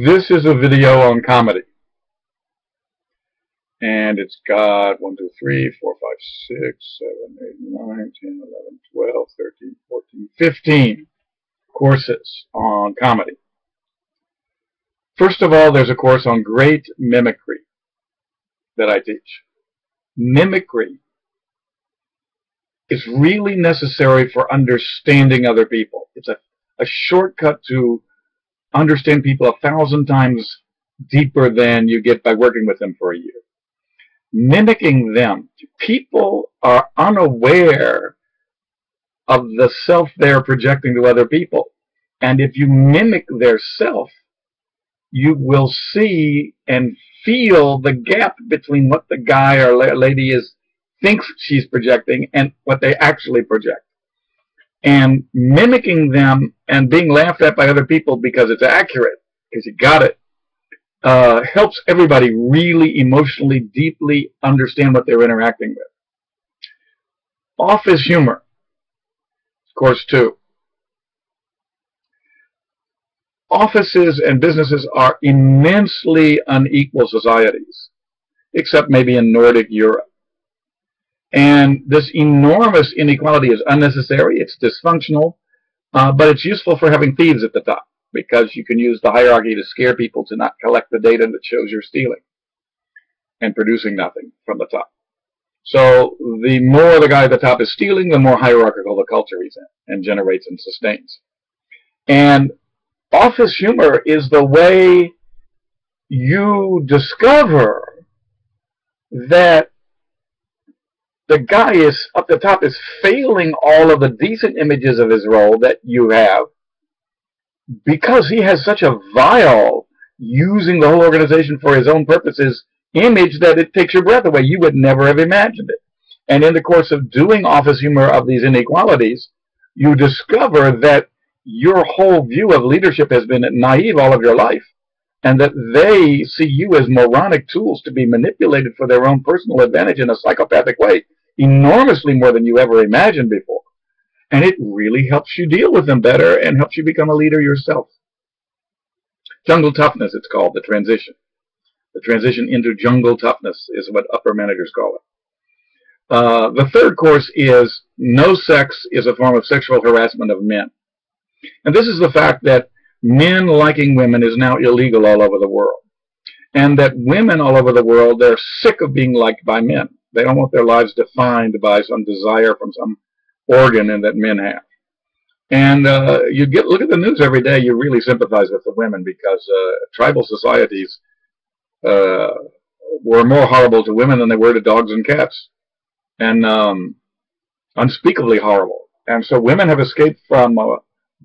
This is a video on comedy. And it's got 1, 2, 3, 4, 5, 6, 7, 8, 9, 10, 11, 12, 13, 14, 15 courses on comedy. First of all, there's a course on great mimicry that I teach. Mimicry is really necessary for understanding other people. It's a shortcut to understand people 1,000 times deeper than you get by working with them for a year. Mimicking them. People are unaware of the self they're projecting to other people. And if you mimic their self, you will see and feel the gap between what the guy or lady thinks she's projecting and what they actually project. And mimicking them and being laughed at by other people because it's accurate, because you got it, helps everybody really emotionally, deeply understand what they're interacting with. Office humor, course 2. Offices and businesses are immensely unequal societies, except maybe in Nordic Europe. And this enormous inequality is unnecessary, it's dysfunctional, but it's useful for having thieves at the top, because you can use the hierarchy to scare people to not collect the data that shows you're stealing and producing nothing from the top. So the more the guy at the top is stealing, the more hierarchical the culture he's in and generates and sustains. And office humor is the way you discover that the guy is up the top is failing all of the decent images of his role that you have, because he has such a vile, using the whole organization for his own purposes, image that it takes your breath away. You would never have imagined it. And in the course of doing office humor of these inequalities, you discover that your whole view of leadership has been naive all of your life, and that they see you as moronic tools to be manipulated for their own personal advantage in a psychopathic way, enormously more than you ever imagined before. And it really helps you deal with them better and helps you become a leader yourself. Jungle toughness, it's called, the transition. The transition into jungle toughness is what upper managers call it. The third course is no sex is a form of sexual harassment of men. And this is the fact that men liking women is now illegal all over the world. And that women all over the world, they're sick of being liked by men. They don't want their lives defined by some desire from some organ that men have. And look at the news every day, you really sympathize with the women, because tribal societies were more horrible to women than they were to dogs and cats. And unspeakably horrible. And so women have escaped from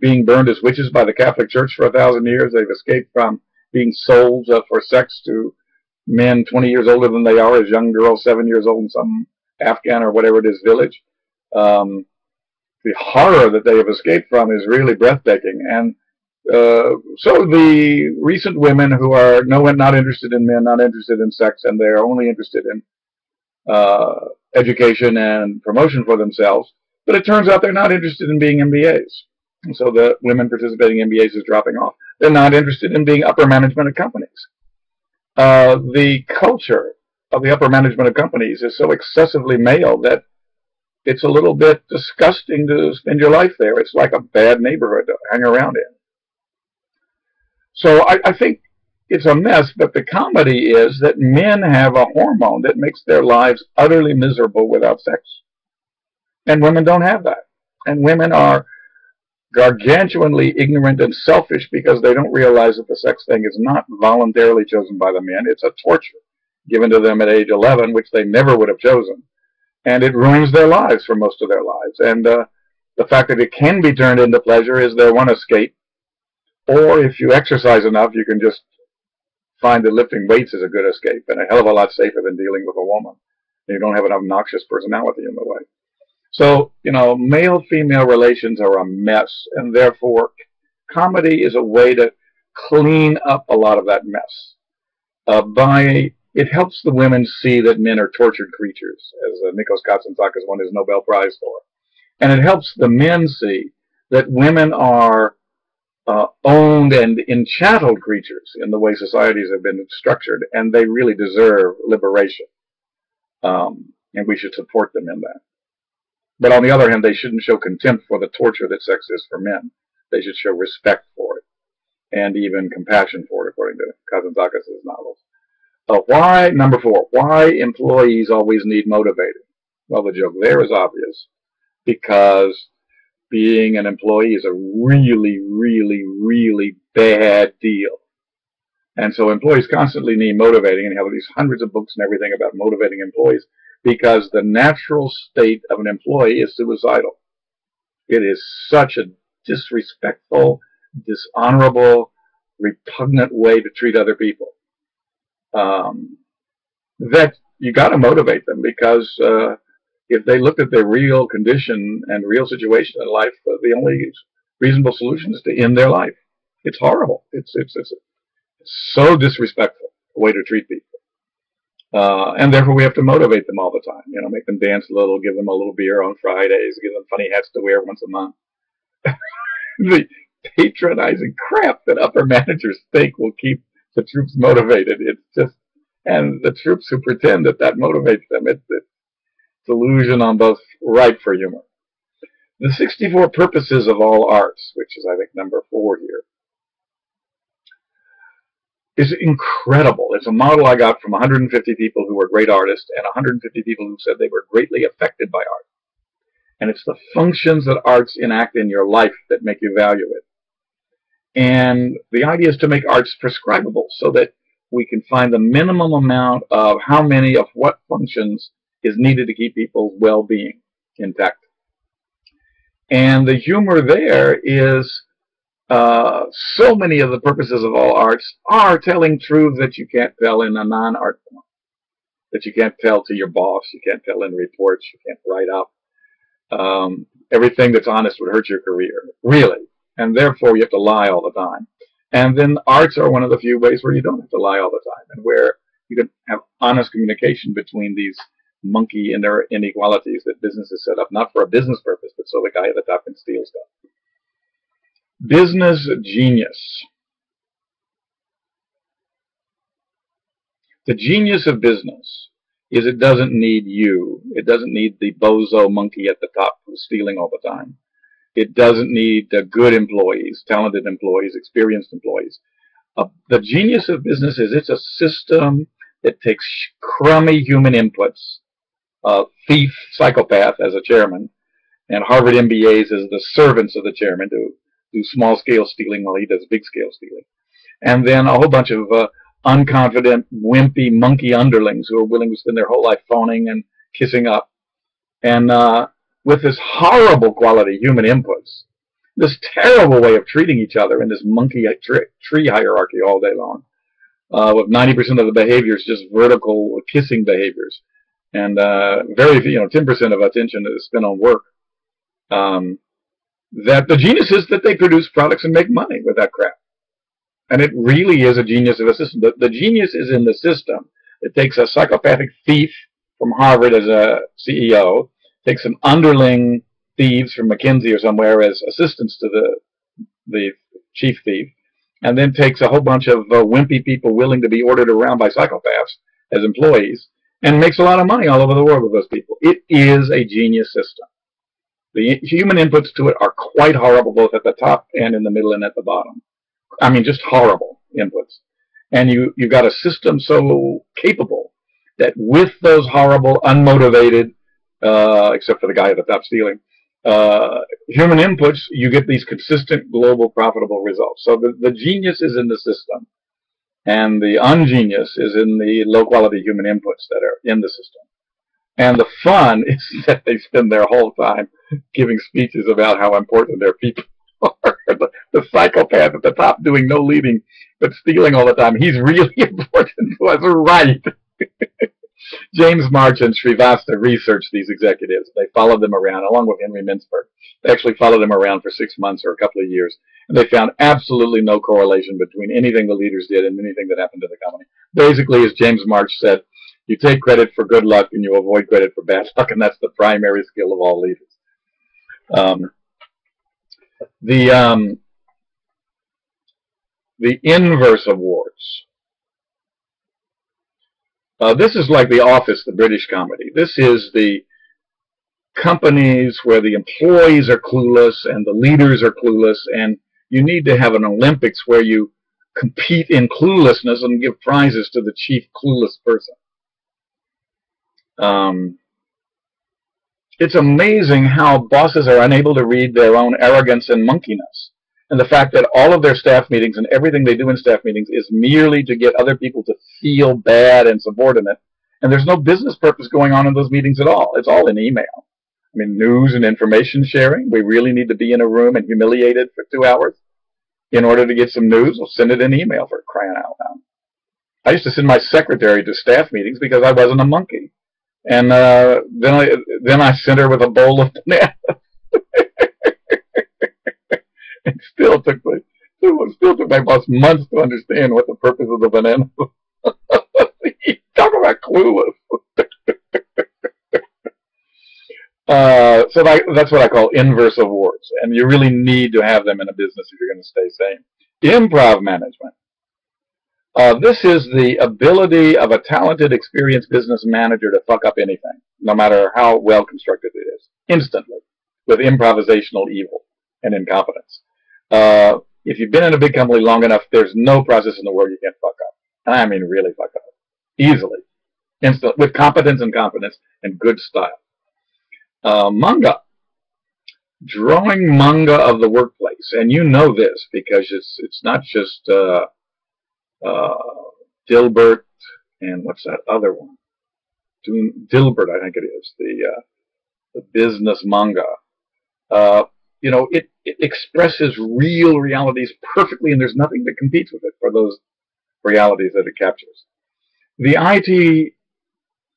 being burned as witches by the Catholic Church for 1,000 years. They've escaped from being sold for sex to men 20 years older than they are, as young girls 7 years old in some Afghan or whatever it is village. The horror that they have escaped from is really breathtaking. And so the recent women who are not interested in men, not interested in sex, and they're only interested in education and promotion for themselves, but it turns out they're not interested in being MBAs. And so the women participating in MBAs is dropping off. They're not interested in being upper management of companies. The culture of the upper management of companies is so excessively male that it's a little bit disgusting to spend your life there. It's like a bad neighborhood to hang around in. So I think it's a mess, but the comedy is that men have a hormone that makes their lives utterly miserable without sex. And women don't have that. And women are gargantuanly ignorant and selfish because they don't realize that the sex thing is not voluntarily chosen by the men. It's a torture given to them at age 11, which they never would have chosen. And it ruins their lives for most of their lives. And the fact that it can be turned into pleasure is their one escape. Or if you exercise enough, you can just find that lifting weights is a good escape and a hell of a lot safer than dealing with a woman. You don't have an obnoxious personality in the way. So, male-female relations are a mess, and therefore comedy is a way to clean up a lot of that mess. It helps the women see that men are tortured creatures, as Nikos Kazantzakis won his Nobel Prize for. And it helps the men see that women are owned and enchattled creatures in the way societies have been structured, and they really deserve liberation. And we should support them in that. But on the other hand, they shouldn't show contempt for the torture that sex is for men. They should show respect for it, and even compassion for it, according to Kazantzakis' novels. Number 4, why employees always need motivating? Well, the joke there is obvious, because being an employee is a really, really, really bad deal. And so employees constantly need motivating, and you have these hundreds of books and everything about motivating employees, because the natural state of an employee is suicidal. It is such a disrespectful, dishonorable, repugnant way to treat other people. That you got to motivate them, because if they look at their real condition and real situation in life, the only reasonable solution is to end their life. It's horrible. It's so disrespectful a way to treat people. And therefore we have to motivate them all the time. You know, make them dance a little, give them a little beer on Fridays, give them funny hats to wear once a month. The patronizing crap that upper managers think will keep the troops motivated. It's just, and the troops who pretend that motivates them, it's delusion on both ripe for humor. The 64 purposes of all arts, which is I think number 4 here, is incredible. It's a model I got from 150 people who were great artists and 150 people who said they were greatly affected by art. And it's the functions that arts enact in your life that make you value it. And the idea is to make arts prescribable so that we can find the minimum amount of how many of what functions is needed to keep people's well-being intact. And the humor there is so many of the purposes of all arts are telling truths that you can't tell in a non-art form, that you can't tell to your boss, you can't tell in reports, you can't write up. Everything that's honest would hurt your career, really, and therefore you have to lie all the time. And then arts are one of the few ways where you don't have to lie all the time, and where you can have honest communication between these monkey inequalities that businesses set up, not for a business purpose, but so the guy at the top can steal stuff. Business genius. The genius of business is it doesn't need you. It doesn't need the bozo monkey at the top who's stealing all the time. It doesn't need good employees, talented employees, experienced employees. The genius of business is it's a system that takes crummy human inputs, thief, psychopath as a chairman, and Harvard MBAs as the servants of the chairman to do small-scale stealing while he does big-scale stealing. And then a whole bunch of unconfident, wimpy, monkey underlings who are willing to spend their whole life phoning and kissing up. And with this horrible quality human inputs, this terrible way of treating each other in this monkey tree hierarchy all day long, with 90% of the behaviors just vertical kissing behaviors, and very 10% of attention is spent on work. That the genius is that they produce products and make money with that crap. And it really is a genius of a system. The genius is in the system. It takes a psychopathic thief from Harvard as a CEO, takes some underling thieves from McKinsey or somewhere as assistants to the chief thief, and then takes a whole bunch of wimpy people willing to be ordered around by psychopaths as employees, and makes a lot of money all over the world with those people. It is a genius system. The human inputs to it are quite horrible, both at the top and in the middle and at the bottom. I mean, just horrible inputs. And you've got a system so capable that with those horrible, unmotivated, except for the guy at the top stealing, human inputs, you get these consistent, global, profitable results. So the genius is in the system, and the ungenius is in the low-quality human inputs that are in the system. And the fun is that they spend their whole time giving speeches about how important their people are. The psychopath at the top doing no leading but stealing all the time, he's really important to us, right? James March and Srivastava researched these executives. They followed them around, along with Henry Mintzberg. They actually followed them around for 6 months or a couple of years, and they found absolutely no correlation between anything the leaders did and anything that happened to the company. Basically, as James March said, you take credit for good luck and you avoid credit for bad luck, and that's the primary skill of all leaders. the inverse of warts. This is like The Office, the British comedy. This is the companies where the employees are clueless and the leaders are clueless, and you need to have an Olympics where you compete in cluelessness and give prizes to the chief clueless person. It's amazing how bosses are unable to read their own arrogance and monkeyness, and the fact that all of their staff meetings and everything they do in staff meetings is merely to get other people to feel bad and subordinate, and there's no business purpose going on in those meetings at all. It's all in email. I mean, news and information sharing. We really need to be in a room and humiliated for 2 hours in order to get some news. We'll send it in email, for crying out loud. I used to send my secretary to staff meetings because I wasn't a monkey. And then I sent her with a bowl of bananas. It still took my boss months to understand what the purpose of the banana was. Talk about clueless. So that's what I call inverse of warts, and you really need to have them in a business if you're going to stay sane. Improv management. This is the ability of a talented, experienced business manager to fuck up anything, no matter how well constructed it is, instantly, with improvisational evil and incompetence. If you've been in a big company long enough, there's no process in the world you can't fuck up. And I mean really fuck up. Easily. Instantly. With competence and confidence and good style. Manga. Drawing manga of the workplace. And you know this because it's not just Dilbert and what's that other one? Dilbert, I think it is. The business manga. You know, it expresses real realities perfectly, and there's nothing that competes with it for those realities that it captures. The IT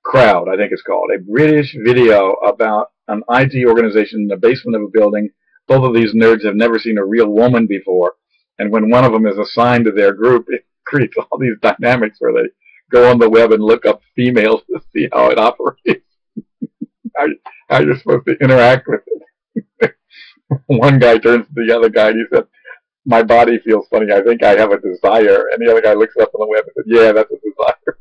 Crowd, I think it's called, a British video about an IT organization in the basement of a building. Both of these nerds have never seen a real woman before, and when one of them is assigned to their group, it creates all these dynamics where they go on the web and look up females to see how it operates, how you're supposed to interact with it. One guy turns to the other guy and he said, "My body feels funny. I think I have a desire." And the other guy looks up on the web and said, "Yeah, that's a desire."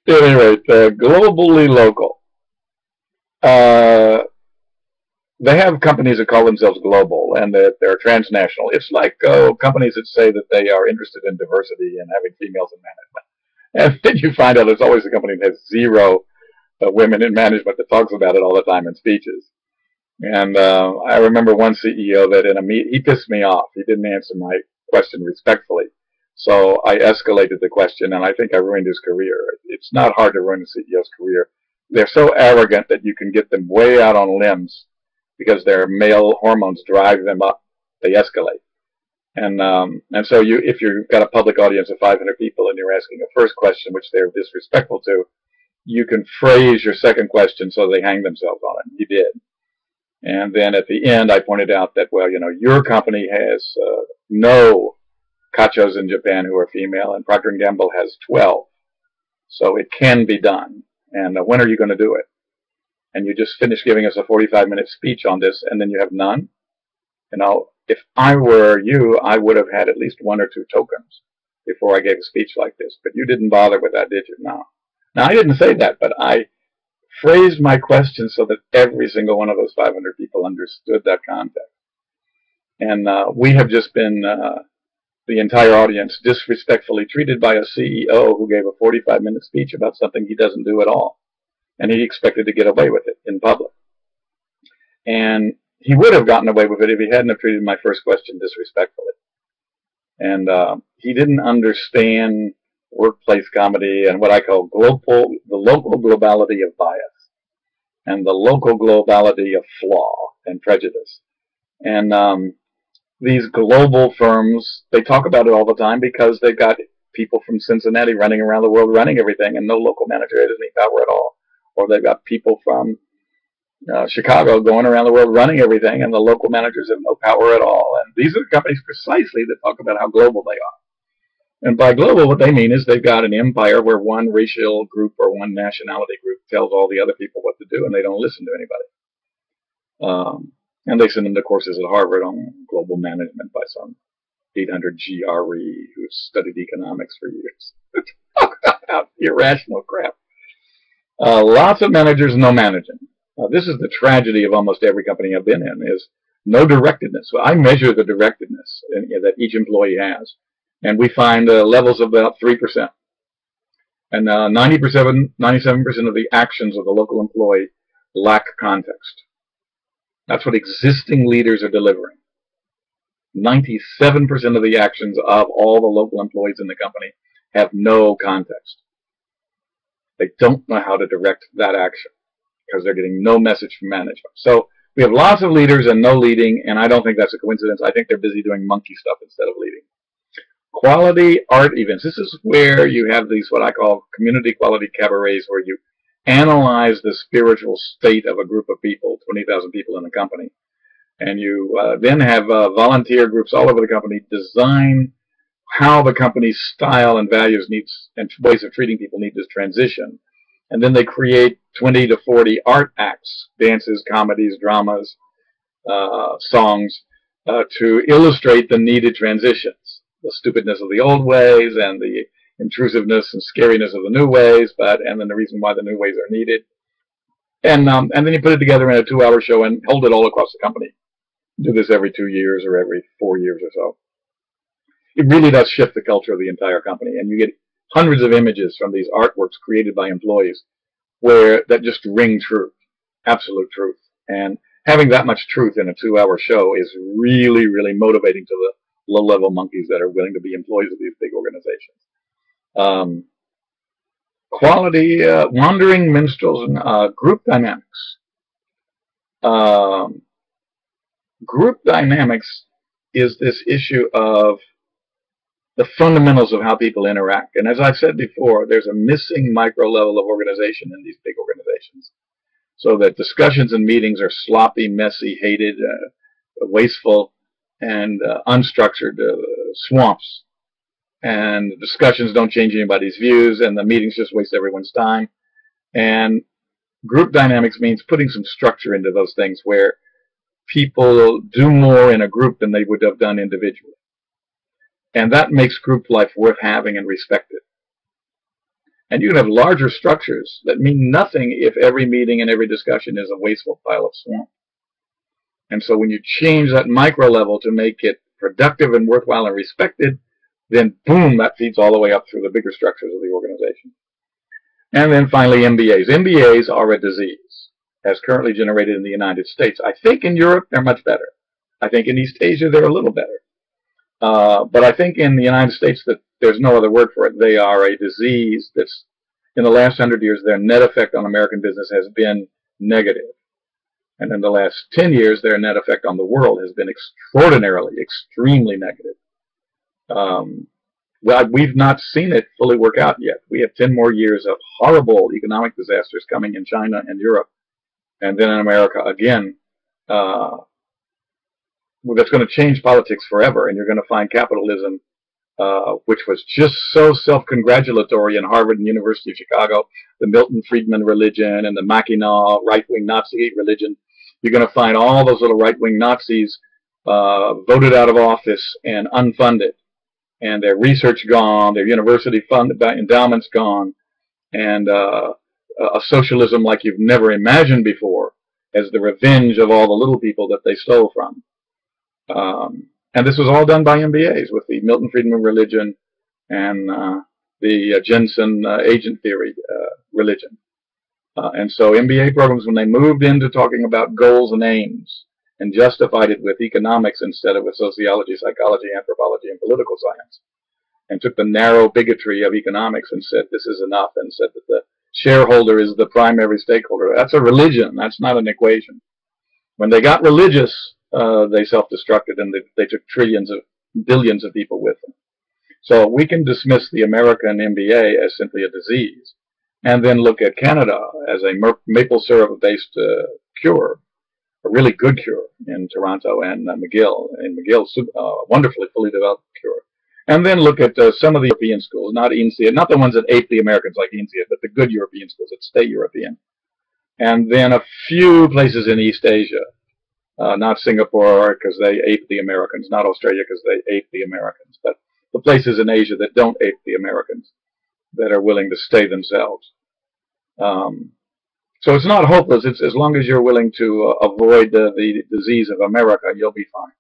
At any rate, globally local. They have companies that call themselves global and that they're transnational. It's like companies that say that they are interested in diversity and having females in management. And then you find out there's always a company that has zero women in management that talks about it all the time in speeches. And I remember one CEO that in a meet, he pissed me off. He didn't answer my question respectfully. So I escalated the question, and I think I ruined his career. It's not hard to ruin a CEO's career. They're so arrogant that you can get them way out on limbs because their male hormones drive them up. They escalate. And so if you've got a public audience of 500 people and you're asking a first question which they're disrespectful to, you can phrase your second question so they hang themselves on it. You did. And then at the end, I pointed out that, well, you know, your company has no kachos in Japan who are female, and Procter & Gamble has 12. So it can be done. And when are you going to do it? And you just finished giving us a 45-minute speech on this, and then you have none? You know, if I were you, I would have had at least 1 or 2 tokens before I gave a speech like this. But you didn't bother with that, did you? No. Now, I didn't say that, but I phrased my question so that every single one of those 500 people understood that context. And we have just been, the entire audience, disrespectfully treated by a CEO who gave a 45-minute speech about something he doesn't do at all. And he expected to get away with it in public. And he would have gotten away with it if he hadn't have treated my first question disrespectfully. And he didn't understand workplace comedy and what I call the local globality of bias and the local globality of flaw and prejudice. And these global firms, they talk about it all the time because they've got people from Cincinnati running around the world running everything and no local manager has any power at all. Or they've got people from Chicago going around the world running everything and the local managers have no power at all. And these are the companies precisely that talk about how global they are. And by global, what they mean is they've got an empire where one racial group or one nationality group tells all the other people what to do and they don't listen to anybody. And they send them to courses at Harvard on global management by some 800 GRE who's studied economics for years. Talk about irrational crap. Lots of managers, no managing. This is the tragedy of almost every company I've been in, is no directedness. So I measure the directedness that each employee has, and we find levels of about 3%. And 97% of the actions of the local employee lack context. That's what existing leaders are delivering. 97% of the actions of all the local employees in the company have no context. They don't know how to direct that action because they're getting no message from management. So we have lots of leaders and no leading, and I don't think that's a coincidence. I think they're busy doing monkey stuff instead of leading. Quality art events. This is where you have these, what I call community quality cabarets, where you analyze the spiritual state of a group of people, 20,000 people in a company. And you then have volunteer groups all over the company design how the company's style and values needs and ways of treating people need to transition. And then they create 20 to 40 art acts, dances, comedies, dramas, songs, to illustrate the needed transitions, the stupidness of the old ways and the intrusiveness and scariness of the new ways, and then the reason why the new ways are needed. And then you put it together in a 2-hour show and hold it all across the company. Do this every 2 years or every 4 years or so. It really does shift the culture of the entire company, and you get hundreds of images from these artworks created by employees that just ring truth, absolute truth. And having that much truth in a 2-hour show is really, really motivating to the low-level monkeys that are willing to be employees of these big organizations. Quality, wandering minstrels, and group dynamics. Group dynamics is this issue of the fundamentals of how people interact. And as I've said before, there's a missing micro level of organization in these big organizations. So that discussions and meetings are sloppy, messy, hated, wasteful, and unstructured swamps. And the discussions don't change anybody's views, and the meetings just waste everyone's time. And group dynamics means putting some structure into those things where people do more in a group than they would have done individually. And that makes group life worth having and respected. And you can have larger structures that mean nothing if every meeting and every discussion is a wasteful pile of swamp. And so when you change that micro level to make it productive and worthwhile and respected, then boom, that feeds all the way up through the bigger structures of the organization. And then finally, MBAs. MBAs are a disease, as currently generated in the United States. I think in Europe, they're much better. I think in East Asia, they're a little better. But I think in the United States that there's no other word for it. They are a disease that's, in the last 100 years, their net effect on American business has been negative. And in the last 10 years, their net effect on the world has been extraordinarily, extremely negative. Well, we've not seen it fully work out yet. We have 10 more years of horrible economic disasters coming in China and Europe, and then in America again. That's going to change politics forever, and you're going to find capitalism, which was just so self-congratulatory in Harvard and University of Chicago, the Milton Friedman religion and the Mackinac right-wing Nazi religion. You're going to find all those little right-wing Nazis voted out of office and unfunded, and their research gone, their university funded endowments gone, and a socialism like you've never imagined before as the revenge of all the little people that they stole from. And this was all done by MBAs with the Milton Friedman religion and the Jensen agent theory religion. And so MBA programs, when they moved into talking about goals and aims and justified it with economics instead of with sociology, psychology, anthropology, and political science, and took the narrow bigotry of economics and said this is enough, and said that the shareholder is the primary stakeholder. That's a religion. That's not an equation. When they got religious, they self-destructed, and they took billions of people with them. So we can dismiss the American MBA as simply a disease, and then look at Canada as a maple syrup-based cure, a really good cure in Toronto and McGill. In McGill, wonderfully fully developed cure. And then look at some of the European schools, not INSEAD, not the ones that ape the Americans like INSEAD, but the good European schools that stay European. And then a few places in East Asia. Not Singapore because they ape the Americans, not Australia because they ape the Americans, but the places in Asia that don't ape the Americans, that are willing to stay themselves. So it's not hopeless. It's as long as you're willing to avoid the disease of America, you'll be fine.